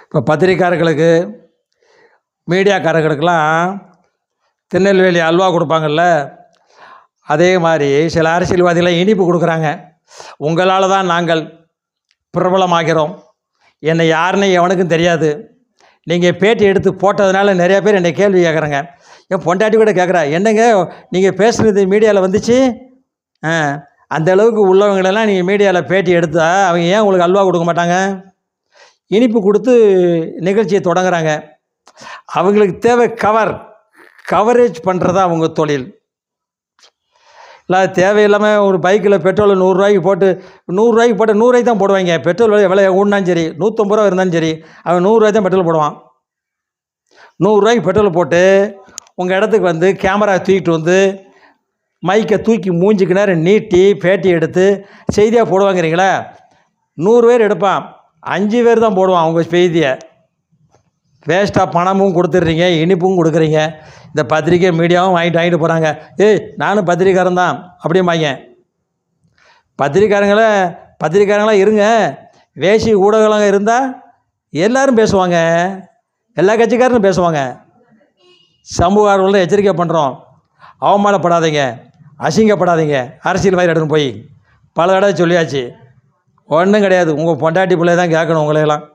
இப்போ பத்திரிக்கையாளர்களுக்கு மீடியாக்காரர்களுக்கெல்லாம் திருநெல்வேலி அல்வா கொடுப்பாங்கள்ல, அதே மாதிரி சில அரசியல்வாதிகளை இனிப்பு கொடுக்குறாங்க. உங்களால் தான் நாங்கள் பிரபலமாகிறோம், என்னை யாருன்னு எவனுக்கும் தெரியாது, நீங்கள் பேட்டி எடுத்து போட்டதுனால நிறையா பேர் என்னை கேள்வி கேட்குறாங்க. என் பொண்டாட்டி கூட கேட்குறா, என்னங்க நீங்கள் பேசுகிறது மீடியாவில் வந்துச்சு, அந்த அளவுக்கு உள்ளவங்களெல்லாம் நீங்கள் மீடியாவில் பேட்டி எடுத்தால் அவங்க ஏன் உங்களுக்கு அல்வா கொடுக்க மாட்டாங்க? இனிப்பு கொடுத்து நிகழ்ச்சியை தொடங்குறாங்க. அவங்களுக்கு தேவை கவரேஜ் பண்ணுறதா அவங்க தொழில். இல்லை தேவையில்லாமல் ஒரு பைக்கில் பெட்ரோல் 100 போட்டு 100 தான் போடுவாங்க. பெட்ரோல் விலை ஊடினாலும் சரி, 150 இருந்தாலும் சரி, அவன் 100 தான் பெட்ரோல் போடுவான். 100 பெட்ரோல் போட்டு உங்கள் இடத்துக்கு வந்து கேமரா தூக்கிட்டு வந்து மைக்கை தூக்கி மூஞ்சிக்கு நேரம் நீட்டி பேட்டி எடுத்து செய்தியாக போடுவாங்கிறீங்களா? 100 பேர் எடுப்பான், 5 பேர் தான் போடுவான் அவங்க செய்தியை. வேஸ்ட்டாக பணமும் கொடுத்துட்றீங்க, இனிப்பும் கொடுக்குறீங்க. இந்த பத்திரிக்கை மீடியாவும் வாங்கிட்டு போகிறாங்க. நானும் பத்திரிக்காரன் தான் அப்படிம்பாங்க. பத்திரிக்காரங்களாம் இருங்க, வேசி ஊடகங்களாக இருந்தால் எல்லோரும் பேசுவாங்க, எல்லா கட்சிக்காரனும் பேசுவாங்க. சமூக ஆர்வலர்கள் எச்சரிக்கை பண்ணுறோம், அவமானப்படாதீங்க, அசிங்கப்படாதீங்க. அரசியல்வாதி எடுத்துன்னு போய் பல தடவை சொல்லியாச்சு, ஒன்றும் கிடையாது. உங்கள் பொண்டாட்டி பிள்ளை தான் கேட்கணும் உங்களையெல்லாம்.